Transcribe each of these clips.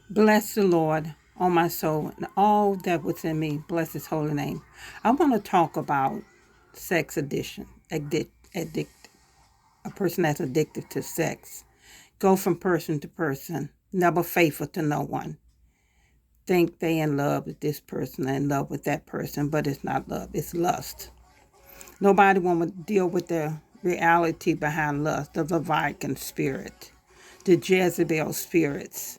Bless the Lord, O my soul, and all that within me. Bless his holy name. I want to talk about sex addiction, a person that's addicted to sex. Go from person to person, never faithful to no one. Think they in love with this person, in love with that person, but it's not love, it's lust. Nobody want to deal with the reality behind lust, the Leviathan spirit, the Jezebel spirits.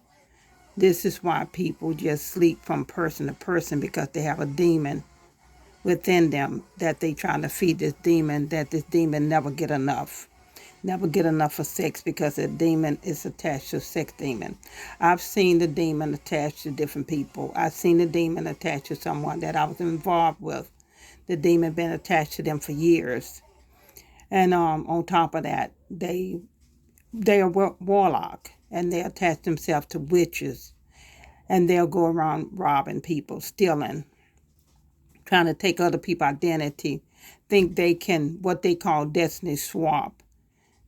This is why people just sleep from person to person, because they have a demon within them that they trying to feed this demon, that this demon never get enough. Never get enough of sex, because the demon is attached to a sex demon. I've seen the demon attached to different people. I've seen the demon attached to someone that I was involved with. The demon been attached to them for years. And on top of that, they are warlock, and they attach themselves to witches, and they'll go around robbing people, stealing, trying to take other people's identity, think they can, what they call destiny swap.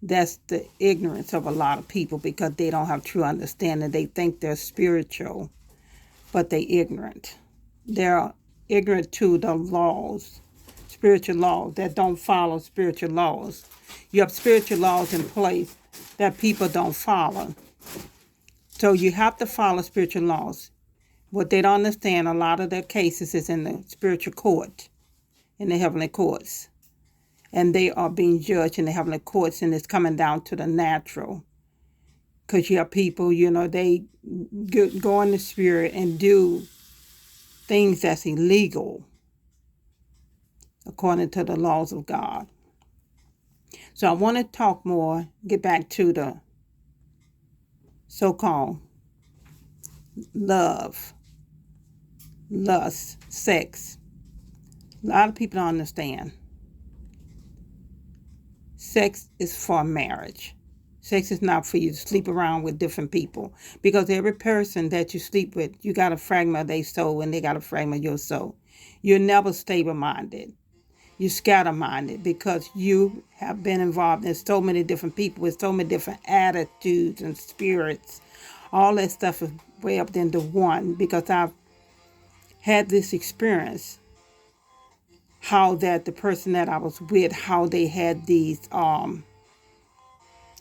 That's the ignorance of a lot of people, because they don't have true understanding. They think they're spiritual, but they ignorant. They're ignorant to the laws, spiritual laws that don't follow spiritual laws. You have spiritual laws in place that people don't follow. So you have to follow spiritual laws. What they don't understand, a lot of their cases is in the spiritual court, in the heavenly courts. And they are being judged in the heavenly courts, and it's coming down to the natural. Because you have people, they go in the spirit and do things that's illegal according to the laws of God. So I want to talk more, get back to the so-called love, lust, sex. A lot of people don't understand. Sex is for marriage. Sex is not for you to sleep around with different people, because every person that you sleep with, you got a fragment of their soul, and they got a fragment of your soul. You're never stable-minded. You're scatter-minded, because you have been involved in so many different people with so many different attitudes and spirits. All that stuff is way up into one, because I've had this experience, how that the person that I was with, how they had these,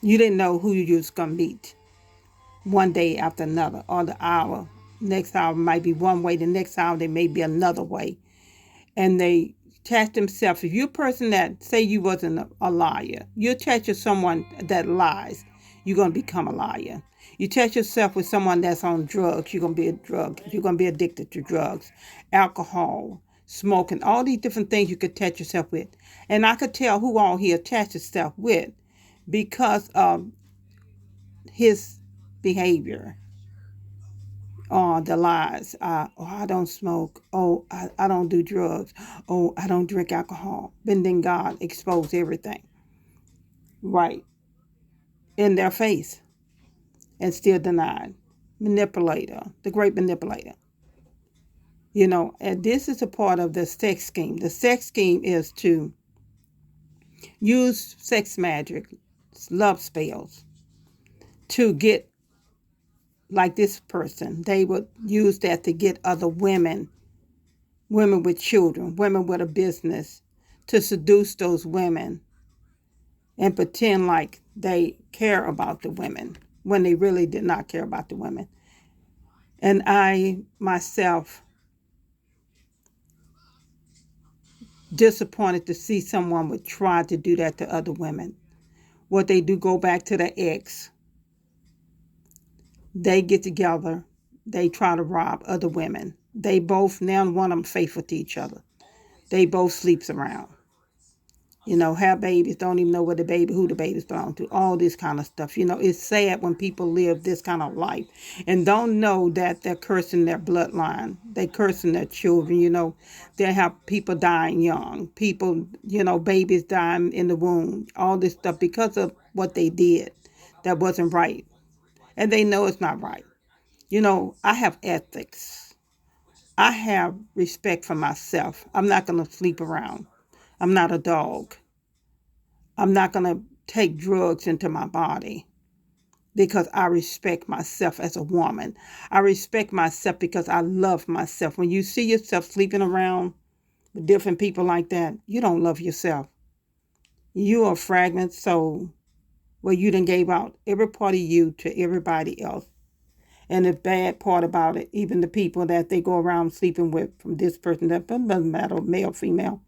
you didn't know who you was going to meet one day after another, or the hour. Next hour might be one way, the next hour they may be another way. And they attach themselves. If you're a person that, say you wasn't a liar, you attach to someone that lies, you're going to become a liar. You attach yourself with someone that's on drugs, you're going to be you're going to be addicted to drugs, alcohol, smoking, all these different things you could attach yourself with. And I could tell who all he attached himself with because of his behavior. The lies. I don't smoke. I don't do drugs. I don't drink alcohol. But then God exposed everything right in their face, and still denied. Manipulator, the great manipulator. And this is a part of the sex scheme. The sex scheme is to use sex magic, love spells, to get, like this person, they would use that to get other women with children, women with a business, to seduce those women and pretend like they care about the women when they really did not care about the women. And I myself disappointed to see someone would try to do that to other women. What they do, go back to the ex. They get together. They try to rob other women. They both, now one of them faithful to each other. They both sleeps around. Have babies, don't even know who the babies belong to, all this kind of stuff. It's sad when people live this kind of life and don't know that they're cursing their bloodline. They're cursing their children. They have people dying young, people, babies dying in the womb, all this stuff because of what they did that wasn't right. And they know it's not right. I have ethics. I have respect for myself. I'm not going to sleep around. I'm not a dog. I'm not going to take drugs into my body. because I respect myself as a woman. I respect myself because I love myself. When you see yourself sleeping around with different people like that, you don't love yourself. You are a fragment soul where you done gave out every part of you to everybody else. And the bad part about it, even the people that they go around sleeping with, from this person, that doesn't matter, male, female,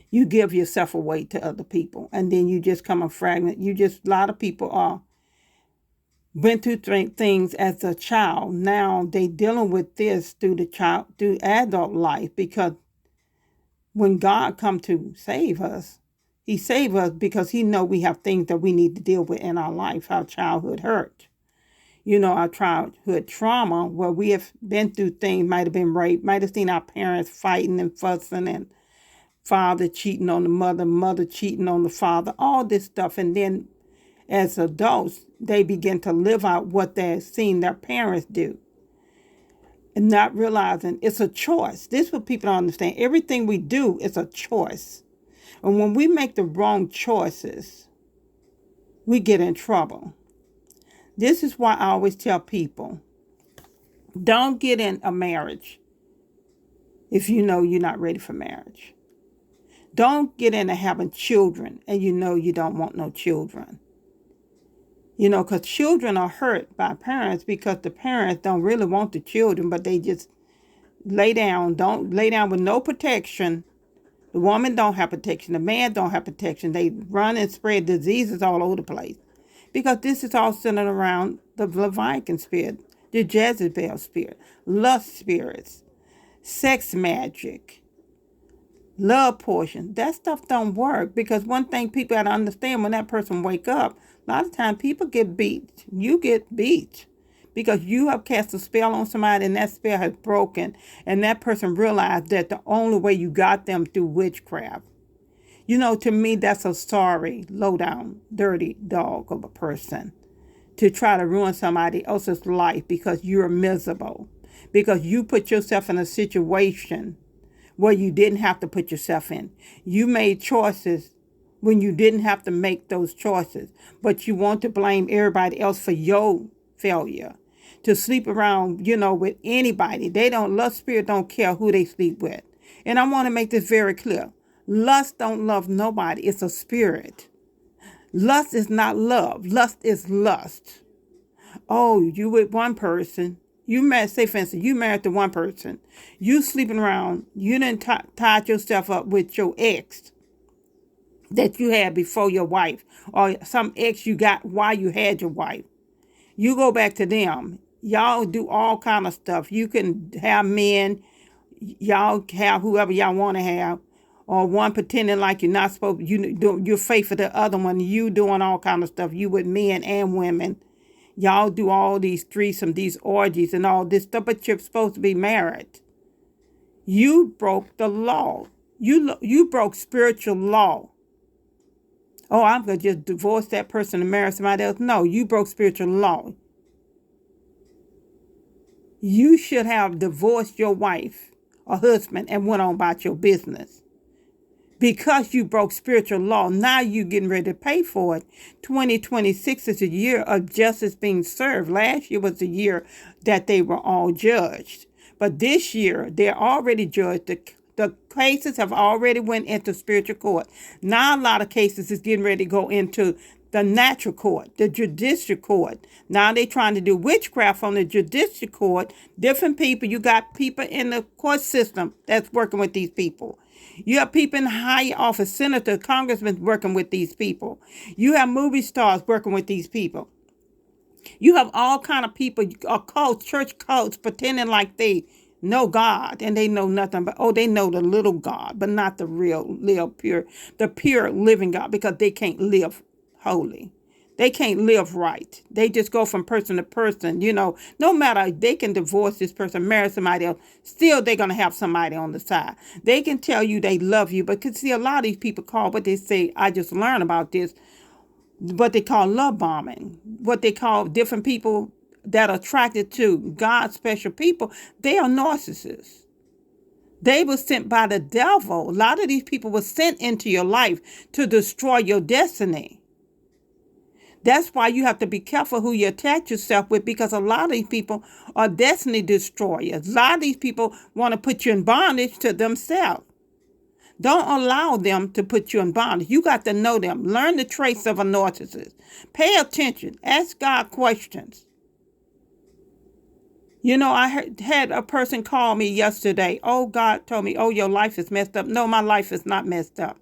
you give yourself away to other people. And then you just come a fragment. A lot of people are went through things as a child. Now they dealing with this through adult life, because when God come to save us, he saved us because he know we have things that we need to deal with in our life, our childhood hurt. Our childhood trauma, where we have been through things, might have been rape, might have seen our parents fighting and fussing, and father cheating on the mother, mother cheating on the father, all this stuff. And then as adults, they begin to live out what they've seen their parents do, and not realizing it's a choice. This is what people don't understand. Everything we do is a choice. And when we make the wrong choices, we get in trouble. This is why I always tell people, don't get in a marriage if you know you're not ready for marriage. Don't get into having children and you know you don't want no children. Because children are hurt by parents because the parents don't really want the children, but they just don't lay down with no protection. The woman don't have protection. The man don't have protection. They run and spread diseases all over the place. Because this is all centered around the Leviathan spirit, the Jezebel spirit, lust spirits, sex magic, love portion. That stuff don't work, because one thing people got to understand, when that person wake up, a lot of times people get beat. You get beat because you have cast a spell on somebody and that spell has broken, and that person realized that the only way you got them through witchcraft. To me, that's a sorry, low down, dirty dog of a person to try to ruin somebody else's life because you're miserable, because you put yourself in a situation where you didn't have to put yourself in. You made choices when you didn't have to make those choices, but you want to blame everybody else for your failure. To sleep around, with anybody. Lust spirit don't care who they sleep with. And I want to make this very clear. Lust don't love nobody. It's a spirit. Lust is not love. Lust is lust. Oh, you with one person. You married, say for instance, you married to one person. You sleeping around. You didn't tie yourself up with your ex that you had before your wife, or some ex you got while you had your wife. You go back to them. Y'all do all kind of stuff. You can have men. Y'all have whoever y'all want to have. Or one pretending like you're not supposed to. You're faithful to the other one. You doing all kind of stuff. You with men and women. Y'all do all these threesomes, these orgies and all this stuff, but you're supposed to be married. You broke the law. You broke spiritual law. Oh, I'm going to just divorce that person and marry somebody else. No, you broke spiritual law. You should have divorced your wife or husband and went on about your business. Because you broke spiritual law, now you getting ready to pay for it. 2026 is a year of justice being served. Last year was the year that they were all judged. But this year, they're already judged. The cases have already went into spiritual court. Now a lot of cases is getting ready to go into the natural court, the judicial court. Now they're trying to do witchcraft on the judicial court. Different people. You got people in the court system that's working with these people. You have people in high office, senators, congressmen working with these people. You have movie stars working with these people. You have all kind of people, cults, church cults, pretending like they know God and they know nothing but, they know the little God, but not the real, the pure living God, because they can't live holy. They can't live right. They just go from person to person. No matter, they can divorce this person, marry somebody else. Still, they're going to have somebody on the side. They can tell you they love you. But see, a lot of these people call what they say, I just learned about this, what they call love bombing. What they call different people that are attracted to God's special people. They are narcissists. They were sent by the devil. A lot of these people were sent into your life to destroy your destiny. That's why you have to be careful who you attach yourself with, because a lot of these people are destiny destroyers. A lot of these people want to put you in bondage to themselves. Don't allow them to put you in bondage. You got to know them. Learn the traits of a narcissist. Pay attention. Ask God questions. You know, had a person call me yesterday. Oh, God told me, oh, your life is messed up. No, my life is not messed up.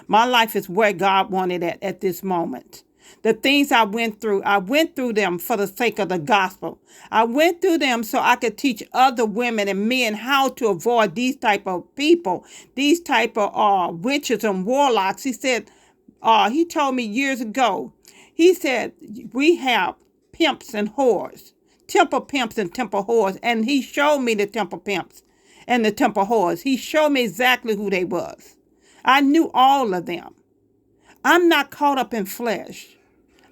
My life is where God wanted it at this moment. The things I went through them for the sake of the gospel. I went through them so I could teach other women and men how to avoid these type of people, these type of witches and warlocks. He told me years ago, he said, we have pimps and whores, temple pimps and temple whores. And he showed me the temple pimps and the temple whores. He showed me exactly who they was. I knew all of them. I'm not caught up in flesh.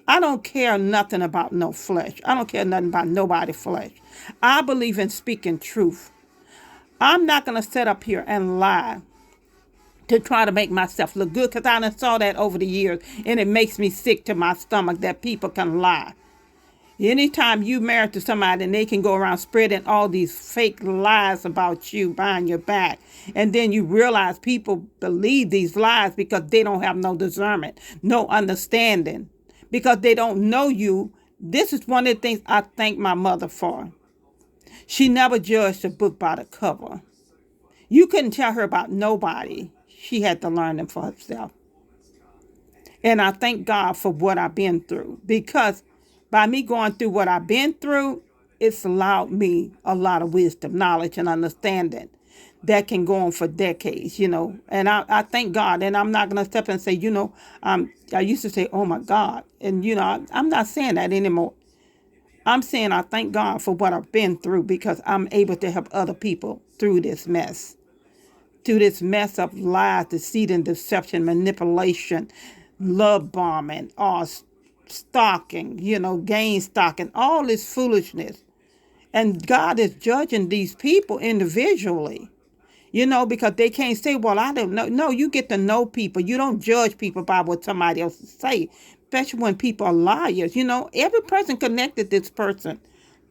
I don't care nothing about no flesh. I don't care nothing about nobody's flesh. I believe in speaking truth. I'm not going to sit up here and lie to try to make myself look good, because I done saw that over the years, and it makes me sick to my stomach that people can lie. Anytime you married to somebody and they can go around spreading all these fake lies about you behind your back, and then you realize people believe these lies because they don't have no discernment, no understanding, because they don't know you. This is one of the things I thank my mother for. She never judged a book by the cover. You couldn't tell her about nobody. She had to learn them for herself. And I thank God for what I've been through, because by me going through what I've been through, it's allowed me a lot of wisdom, knowledge, and understanding that can go on for decades, you know. And I thank God. And I'm not going to step and say, I used to say, oh, my God. And, I'm not saying that anymore. I'm saying I thank God for what I've been through, because I'm able to help other people through this mess of lies, deceit, and deception, manipulation, love bombing, or stalking, gain stalking, all this foolishness. And God is judging these people individually, because they can't say, well, I don't know. No, you get to know people. You don't judge people by what somebody else say, especially when people are liars. Every person connected to this person,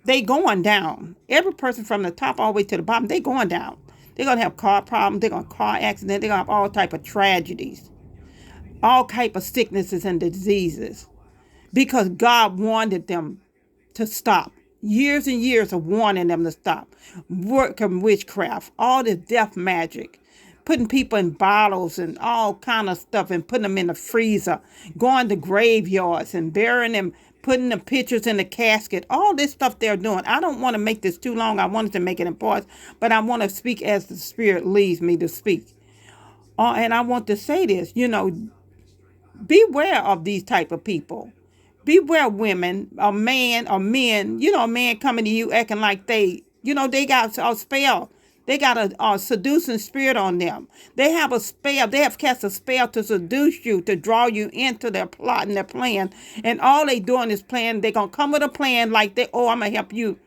they going down. Every person from the top all the way to the bottom, they going down. They're going to have car problems. They're going to car accidents. They're going to have all type of tragedies, all type of sicknesses and diseases, because God wanted them to stop. Years and years of warning them to stop. Working witchcraft, all this death magic, putting people in bottles and all kind of stuff and putting them in the freezer, going to graveyards and burying them, putting the pictures in the casket, all this stuff they're doing. I don't want to make this too long. I wanted to make it important, but I want to speak as the Spirit leads me to speak. And I want to say this, beware of these type of people. Beware women, or men, a man coming to you acting like they got a spell. They got a seducing spirit on them. They have a spell. They have cast a spell to seduce you, to draw you into their plot and their plan. And all they doing is plan. They're going to come with a plan like I'm going to help you.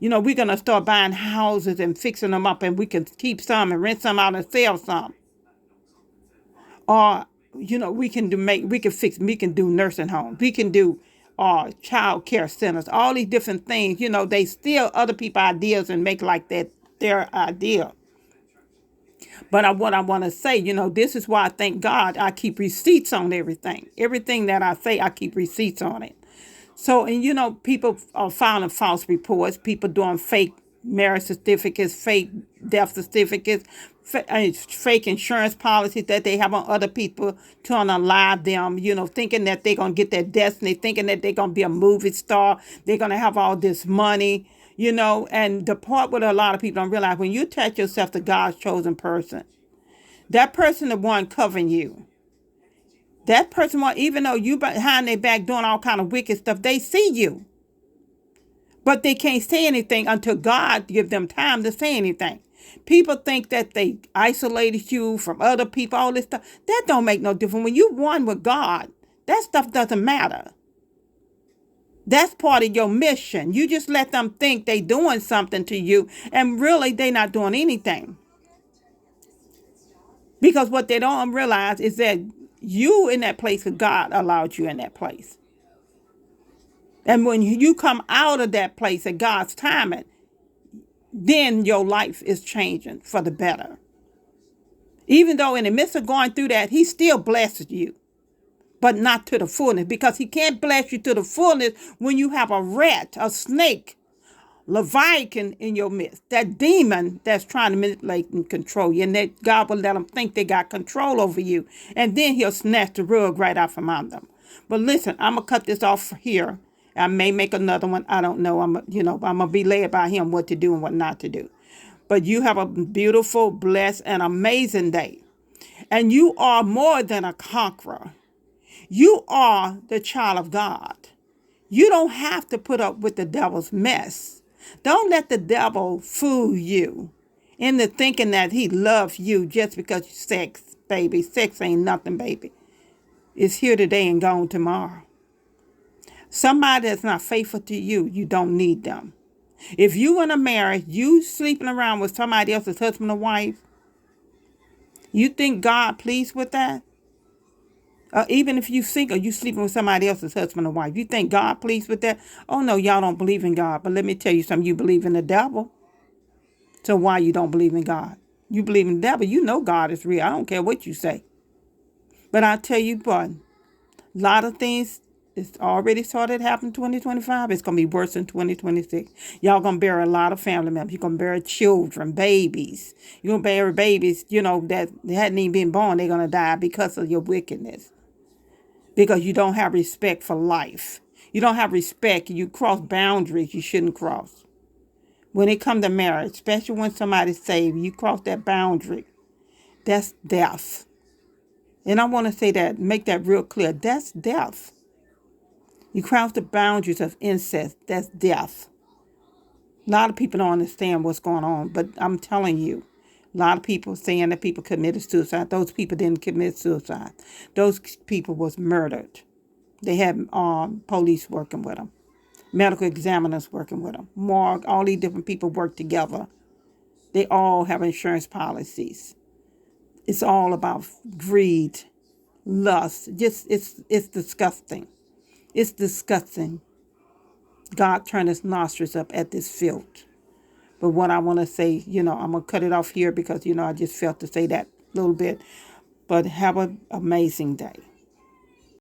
We're going to start buying houses and fixing them up, and we can keep some and rent some out and sell some. Or, we can do nursing homes. We can do child care centers, all these different things. They steal other people's ideas and make like that their idea. But what I want to say, this is why I thank God I keep receipts on everything. Everything that I say, I keep receipts on it. So, and people are filing false reports, people doing fake marriage certificates, fake death certificates, fake insurance policies that they have on other people, trying to lie them, thinking that they're going to get their destiny, thinking that they're going to be a movie star, they're going to have all this money, and the part where a lot of people don't realize, when you attach yourself to God's chosen person, that person, the one covering you, that person, even though you behind their back doing all kind of wicked stuff, they see you. But they can't say anything until God gives them time to say anything. People think that they isolated you from other people, all this stuff. That don't make no difference. When you one with God, that stuff doesn't matter. That's part of your mission. You just let them think they doing something to you, and really they not doing anything. Because what they don't realize is that you in that place, because God allowed you in that place. And when you come out of that place at God's timing, then your life is changing for the better. Even though in the midst of going through that, he still blesses you, but not to the fullness, because he can't bless you to the fullness when you have a rat, a snake, Leviathan in your midst, that demon that's trying to manipulate and control you, and that God will let them think they got control over you, and then he'll snatch the rug right out from under them. But listen, I'm gonna cut this off here. I may make another one. I don't know. I'm gonna be led by him what to do and what not to do. But you have a beautiful, blessed, and amazing day, and you are more than a conqueror. You are the child of God. You don't have to put up with the devil's mess. Don't let the devil fool you into thinking that he loves you just because you sex, baby. Sex ain't nothing, baby. It's here today and gone tomorrow. Somebody that's not faithful to you, you don't need them. If you in a marriage, you sleeping around with somebody else's husband or wife, you think God pleased with that? Even if you single, you sleeping with somebody else's husband or wife, you think God pleased with that? Oh no, y'all don't believe in God. But let me tell you something, you believe in the devil. So why you don't believe in God? You believe in the devil, you know God is real. I don't care what you say. But I tell you what, a lot of things, it's already started happening in 2025. It's going to be worse in 2026. Y'all going to bury a lot of family members. You're going to bury children, babies. You're going to bury babies, that hadn't even been born. They're going to die because of your wickedness. Because you don't have respect for life. You don't have respect. You cross boundaries you shouldn't cross. When it comes to marriage, especially when somebody's saved, you cross that boundary. That's death. And I want to say that, make that real clear. That's death. You cross the boundaries of incest. That's death. A lot of people don't understand what's going on, but I'm telling you, a lot of people saying that people committed suicide. Those people didn't commit suicide. Those people was murdered. They had police working with them, medical examiners working with them, morgue. All these different people work together. They all have insurance policies. It's all about greed, lust. It's disgusting. It's disgusting. God turned his nostrils up at this filth. But what I want to say, I'm going to cut it off here because, I just felt to say that a little bit. But have an amazing day.